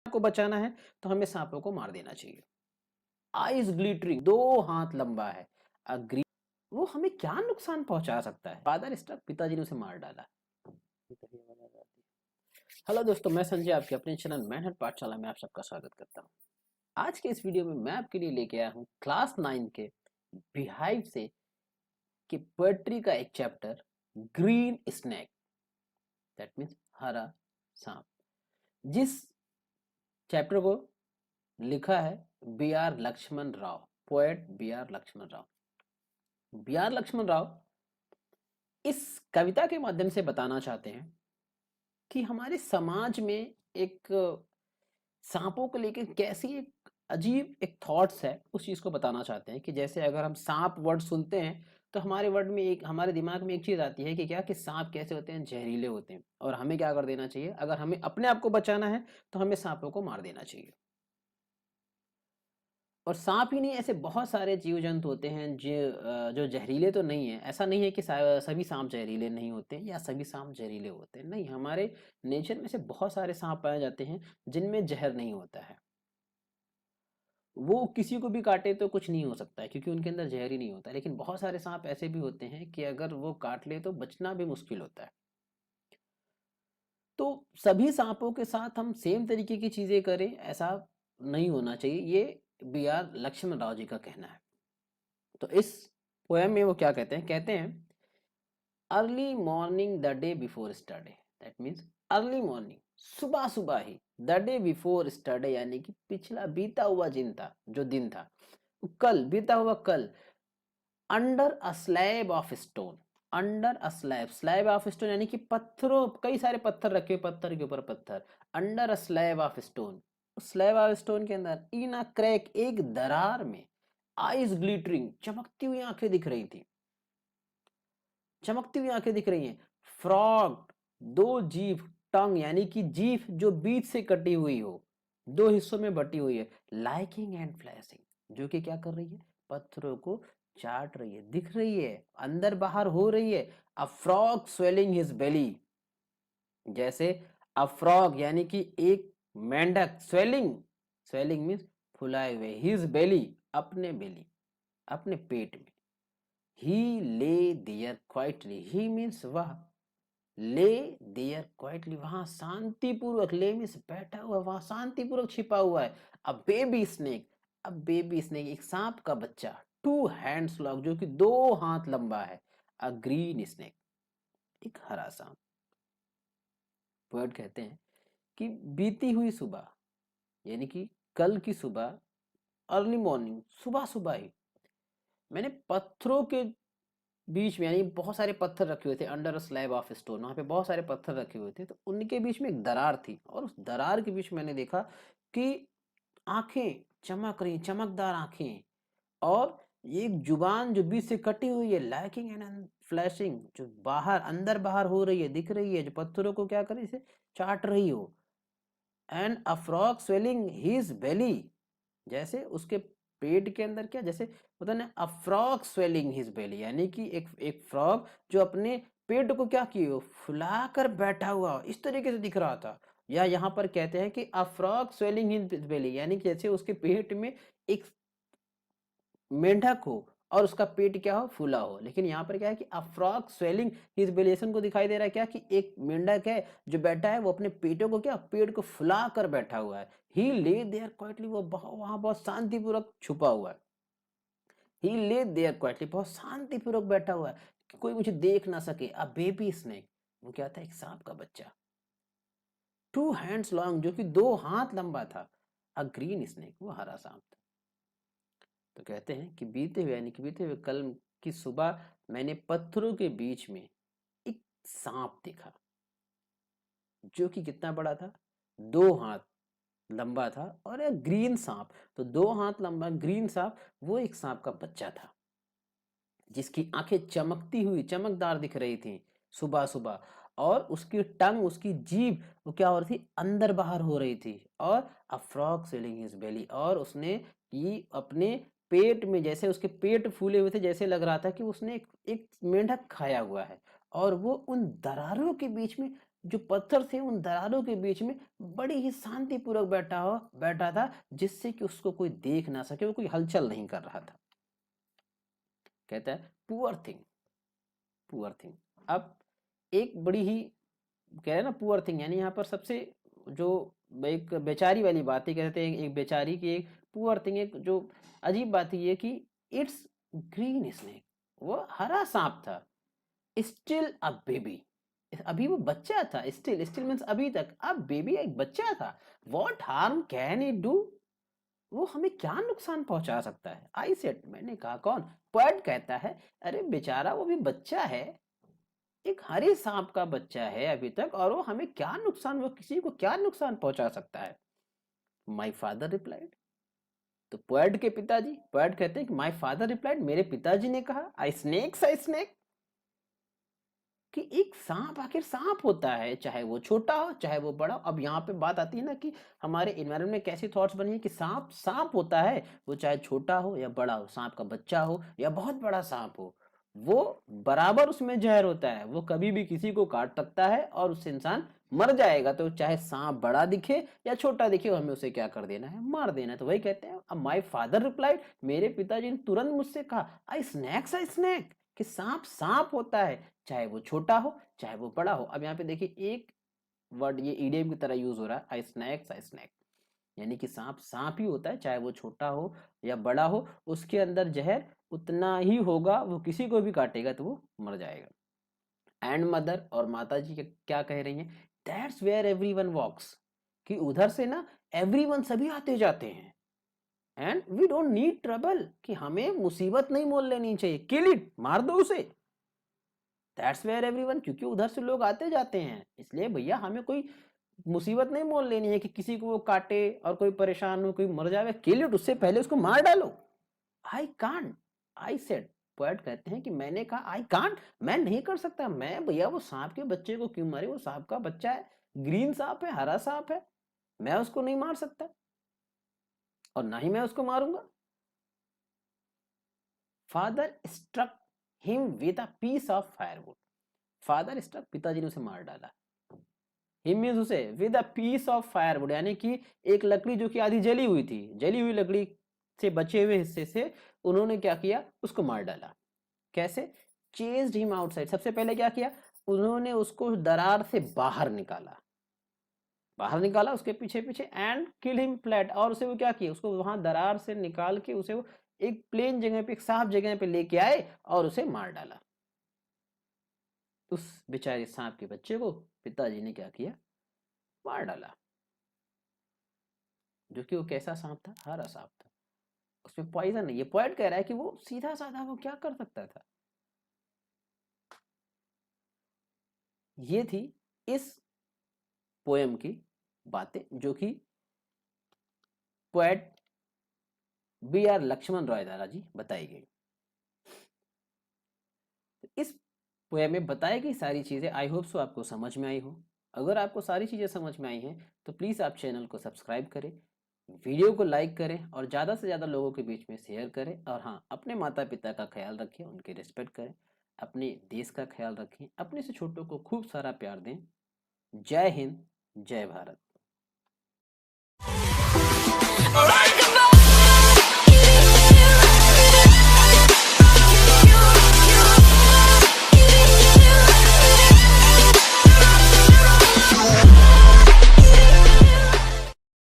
को बचाना है तो हमें सांपों को मार देना चाहिए। आइज ग्लिटरिंग, 2 हाथ लंबा है। अग्री, वो हमें क्या नुकसान पहुंचा सकता है? फादर स्ट्रक, पिताजी ने उसे मार डाला। हेलो दोस्तों, मैं संजय आपके अपने चैनल मैनहर्ट पाठशाला में आप सबका स्वागत करता हूं। आज के इस वीडियो में मैं आपके लिए लेके आया हूं क्लास 9 के बिहाइव से कि पोएट्री का एक chapter, green snake, that means हरा सांप, जिस चैप्टर को लिखा है B R Lakshman Rao, poet B R Lakshman Rao. B R Lakshman Rao इस कविता के माध्यम से बताना चाहते हैं कि हमारे समाज में एक सांपों को लेकर कैसी एक अजीब एक थॉट्स है, उस चीज को बताना चाहते हैं कि जैसे अगर हम सांप वर्ड सुनते हैं तो हमारे वर्ड में एक, हमारे दिमाग में एक चीज आती है कि क्या, कि सांप कैसे होते हैं, जहरीले होते हैं और हमें क्या कर देना चाहिए, अगर हमें अपने आप को बचाना है तो हमें सांपों को मार देना चाहिए। और सांप ही नहीं, ऐसे बहुत सारे जीव जंतु होते हैं जो जहरीले तो नहीं है। ऐसा नहीं है कि सभी सांप जहरीले नहीं होते या सभी सांप जहरीले होते हैं, नहीं, हमारे नेचर में से बहुत सारे सांप पाए जाते हैं जिनमें जहर नहीं होता है। वो किसी को भी काटे तो कुछ नहीं हो सकता है क्योंकि उनके अंदर जहर ही नहीं होता है। लेकिन बहुत सारे सांप ऐसे भी होते हैं कि अगर वो काट ले तो बचना भी मुश्किल होता है। तो सभी सांपों के साथ हम सेम तरीके की चीजें करें, ऐसा नहीं होना चाहिए, ये बी आर लक्ष्मण राव जी का कहना है। तो इस पोएम में वो क्या कहते हैं, कहते हैं early morning the day before study, that means early morning, सुबह सुबह ही, द डे बिफोर स्टडी यानी कि पिछला बीता हुआ दिन था, जो दिन था, कल बीता हुआ कल, under a slab of stone, under a slab, slab of stone यानी कि पत्थरों, कई सारे पत्थर रखे हुए, पत्थर के ऊपर पत्थर, under a slab of stone, slab of stone के अंदर, इन अ क्रैक, एक दरार में, आईज ग्लिटरिंग, चमकती हुई आंखें दिख रही थी, चमकती हुई आंखें दिख रही हैं, फ्रॉग, दो जीभ, टंग यानी कि जीभ जो बीच से कटी हुई हो, दो हिस्सों में बटी हुई है, लाइकिंग एंड फ्लैशिंग, जो कि क्या कर रही है, पत्थरों को चाट रही है, दिख रही है, अंदर बाहर हो रही है। अ फ्रॉग स्वेलिंग हिज बेली, जैसे अ फ्रॉग यानी कि एक मेंढक, स्वेलिंग, स्वेलिंग मीन्स फुलाए हुए, हिज बेली अपने बेली, अपने पेट में, ही lay their quietly, he means वह, ले देयर क्वाइटली वहां शांतिपूर्वक, ले मीन्स बैठा हुआ, वहां शांतिपूर्वक छिपा हुआ है। अब बेबी स्नेक, अब बेबी स्नेक एक सांप का बच्चा, टू हैंड्स लॉन्ग जो कि 2 हाथ लंबा है, अ ग्रीन स्नेक एक हरा सांप। पोएट कहते हैं कि बीती हुई सुबह यानी कि कल की सुबह, अर्ली मॉर्निंग, सुबह सुबह ही, मैंने पत्थरों के बीच में, यानी बहुत सारे पत्थर रखे हुए थे, अंडर स्लैब ऑफ स्टोन, वहां पे बहुत सारे पत्थर रखे हुए थे, तो उनके बीच में एक दरार थी और उस दरार के बीच मैंने देखा कि आंखें चमक रही, चमकदार आंखें, और एक जुबान जो बीच से कटी हुई है, लैकिंग एंड फ्लैशिंग, जो बाहर अंदर बाहर हो रही है, दिख रही है, जो पत्थरों को क्या करे, इसे चाट रही हो। And a frog swallowing his belly, जैसे उसके पेट के अंदर क्या, जैसे होता है ना, अ फ्रॉग स्वेलिंग हिज बेली यानी कि एक फ्रॉग जो अपने पेट को क्या किए हो, फुलाकर बैठा हुआ, इस तरीके से दिख रहा था। या यहाँ पर कहते हैं कि अ फ्रॉग स्वेलिंग हिज बेली यानी कि जैसे उसके पेट में एक मेंढक हो और उसका पेट क्या हो, फूला हो। लेकिन यहाँ पर क्या है कि अ फ्रॉग स्वेलिंग हिज बेलेशन को दिखाई दे रहा है क्या, कि एक मेंढक है जो बैठा है, वो अपने पेटों को क्या, पेट को फुला कर बैठा हुआ है। ही ले देयर क्वाइटली, वो वहां बहुत शांतिपूर्वक छुपा हुआ है। ही ले देयर क्वाइटली, बहुत शांतिपूर्वक बैठा हुआ है कि कोई मुझे देख ना सके। अ बेबी स्नेक, वो क्या था, एक सांप का बच्चा, टू हैंड्स लॉन्ग जो कि 2 हाथ लंबा था, अ ग्रीन स्नेक, वो हरा सांप था। तो कहते हैं कि बीते हुए, यानी कि बीते हुए कल की सुबह मैंने पत्थरों के बीच में एक सांप देखा जो कि कितना बड़ा था, 2 हाथ लंबा था, और एक ग्रीन सांप, तो 2 हाथ लंबा ग्रीन सांप, वो एक सांप का बच्चा था जिसकी आंखें चमकती हुई, चमकदार दिख रही थी सुबह सुबह, और उसकी टंग, उसकी जीभ, वो क्या हो रही थी, अंदर बाहर हो रही थी। और अ फ्रॉग स्वेलिंग हिज बेली, और उसने ये अपने पेट में, जैसे उसके पेट फूले हुए थे, जैसे लग रहा था कि उसने एक मेंढक खाया हुआ है, और वो उन दरारों के बीच में जो पत्थर थे उन दरारों के बीच में बड़ी ही शांतिपूर्वक बैठा था, जिससे कि उसको कोई देख ना सके, वो कोई हलचल नहीं कर रहा था। कहता है पुअर थिंग, पुअर थिंग। अब एक बड़ी ही कह रहे हैं ना पुअर थिंग, यानी यहाँ पर सबसे जो एक बेचारी वाली बात ही कहते हैं, एक बेचारी की एक पुअर थिंग। एक जो अजीब बात ये है कि इट्स ग्रीन स्नेक, वो हरा सांप था, स्टिल अ बेबी, अभी वो बच्चा था, स्टिल, स्टिल मीन्स अभी तक, अब बेबी एक बच्चा था। What harm can it do, वो हमें क्या नुकसान पहुंचा सकता है। आई सेड, मैंने कहा, कौन? पोएट कहता है, अरे बेचारा वो भी बच्चा है, एक हरे सांप का बच्चा है अभी तक, और वो हमें क्या नुकसान, वो किसी को क्या नुकसान पहुंचा सकता है। माई फादर रिप्लाइड, तो पोएट के पिताजी, पोएट कहते हैं कि माई फादर रिप्लाइड, मेरे पिताजी ने कहा, आई स्नेक्स, आई स्नेक, कि एक सांप आखिर सांप होता है, चाहे वो छोटा हो चाहे वो बड़ा हो। अब यहाँ पे बात आती है ना कि हमारे एनवायरमेंट में कैसी थॉट्स बनी है कि सांप सांप होता है, वो चाहे छोटा हो या बड़ा हो, सांप का बच्चा हो या बहुत बड़ा सांप हो, वो बराबर उसमें जहर होता है, वो कभी भी किसी को काट सकता है और उससे इंसान मर जाएगा। तो चाहे सांप बड़ा दिखे या छोटा दिखे, हमें उसे क्या कर देना है, मार देना है। तो वही कहते हैं, अब माई फादर रिप्लाइड, मेरे पिताजी ने तुरंत मुझसे कहा, आई स्नैक्स, आई स्नैक, कि सांप सांप होता है, चाहे वो छोटा हो चाहे वो बड़ा हो। अब यहाँ पे देखिए एक वर्ड ये ईडियम की तरह यूज हो रहा है, आई स्नैक्स, आई स्नैक, यानी कि सांप सांप ही होता है, चाहे वो छोटा हो या बड़ा हो, उसके अंदर जहर उतना ही होगा, वो किसी को भी काटेगा तो वो मर जाएगा। एंड मदर, और माता जी क्या कह रही हैं, दैट्स वेयर एवरीवन वॉक्स, कि उधर से ना एवरीवन सभी आते जाते हैं, and we don't need trouble, कि हमें मुसीबत नहीं मोल लेनी चाहिए, किल इट, मार दो उसे। दैट्स वेयर एवरीवन, क्योंकि उधर से लोग आते जाते हैं, इसलिए भैया हमें कोई मुसीबत नहीं मोल लेनी है कि किसी को वो काटे और कोई परेशान हो, कोई मर जाए, किल इट, उससे पहले उसको मार डालो। I can't, I said, poet कहते हैं कि मैंने कहा, आई कांट, मैं नहीं कर सकता, मैं भैया वो सांप के बच्चे को क्यों मारे, वो सांप का बच्चा है, ग्रीन सांप है, हरा सांप है, मैं उसको नहीं मार सकता और ना ही मैं उसको मारूंगा। Father struck him with a piece of firewood, father struck, पिताजी ने उसे मार डाला। हिम मीन्स उसे, with a piece of firewood, यानी कि एक लकड़ी जो कि आधी जली हुई थी, जली हुई लकड़ी से बचे हुए हिस्से से उन्होंने क्या किया, उसको मार डाला। कैसे? चेज्ड हिम आउटसाइड, सबसे पहले क्या किया, उन्होंने उसको दरार से बाहर निकाला, बाहर निकाला उसके पीछे पीछे, एंड किल हिम फ्लैट, और उसे वो क्या किया, उसको वहां दरार से निकाल के उसे वो एक प्लेन जगह पे, एक साफ जगह पे लेके आए और उसे मार डाला। उस बेचारे सांप के बच्चे को पिताजी ने क्या किया, मार डाला। जो कि वो कैसा सांप था, हरा सांप था, उसमें पॉइजन नहीं। ये पॉइंट कह रहा है कि वो सीधा साधा वो क्या कर सकता था। ये थी इस पोएम की बातें, जो कि poet B R Lakshman Roy द्वारा जी बताई गई। इस पोएम में बताई गई सारी चीजें आई होप सो आपको समझ में आई हो। अगर आपको सारी चीजें समझ में आई हैं तो प्लीज आप चैनल को सब्सक्राइब करें, वीडियो को लाइक करें और ज़्यादा से ज़्यादा लोगों के बीच में शेयर करें। और हाँ, अपने माता पिता का ख्याल रखें, उनकी रिस्पेक्ट करें, अपने देश का ख्याल रखें, अपने से छोटों को खूब सारा प्यार दें। जय हिंद, जय भारत।